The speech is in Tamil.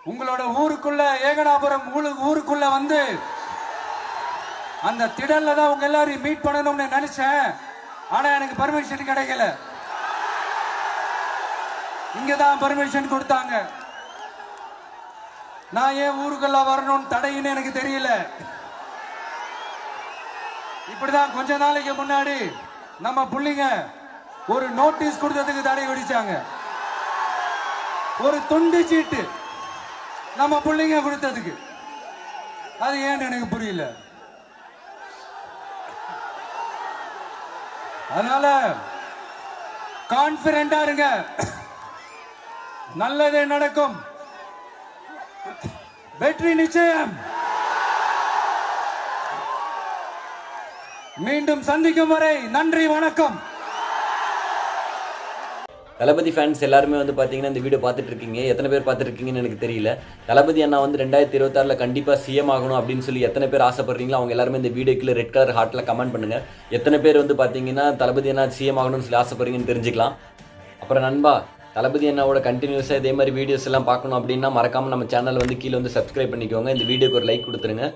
உங்களோட ஊருக்குள்ள ஏகனாபுரம் ஊருக்குள்ள வந்து அந்த திடல்ல தான் உங்க எல்லாரையும் மீட் பண்ணணும்னு நினைச்சேன். ஆனா எனக்கு பர்மிஷன் கிடைக்கல. இங்கதான் பர்மிஷன் கொடுத்தாங்க. நான் ஏன் ஊருக்குள்ள வரணும்னு தடைன்னு எனக்கு தெரியல. இப்படிதான் கொஞ்ச நாளைக்கு முன்னாடி நம்ம புள்ளிங்க ஒரு நோட்டீஸ் கொடுத்ததுக்கு தடை விதிச்சாங்க. ஒரு துண்டு சீட்டு நம்ம புள்ளிங்க கொடுத்ததுக்கு. அது ஏன்னு எனக்கு புரியல. அதனால கான்பிடண்டா இருங்க, நல்லதே நடக்கும், வெற்றி நிச்சயம். மீண்டும் சந்திக்கும் வரை நன்றி, வணக்கம். தளபதி ஃபேன்ஸ் எல்லாருமே வந்து பார்த்தீங்கன்னா இந்த வீடியோ பார்த்துட்டு இருக்கீங்க. எத்தனை பேர் பார்த்துருக்கீங்கன்னு எனக்கு தெரியல. தளபதி அண்ணா வந்து 2026 கண்டிப்பாக சிஎம் ஆகணும் அப்படின்னு சொல்லி எத்தனை பேர் ஆசைப்படுறீங்களோ அவங்க எல்லாருமே இந்த வீடியோக்குள்ள ரெட் கலர் ஹார்ட்டில் கமெண்ட் பண்ணுங்கள். எத்தனை பேர் வந்து பார்த்தீங்கன்னா தளபதி அண்ணா சிஎம் ஆகணும்னு சொல்லி ஆசைப்படுறீங்கன்னு தெரிஞ்சுக்கலாம். அப்புறம் நண்பா, தளபதி அண்ணாவோட கண்டினியூஸாக இதே மாதிரி வீடியோஸ் எல்லாம் பார்க்கணும் அப்படின்னா மறக்காமல் நம்ம சேனல் வந்து கீழே வந்து சப்ஸ்கிரைப் பண்ணிக்கோங்க. இந்த வீடியோக்கு ஒரு லைக் கொடுத்துருங்க.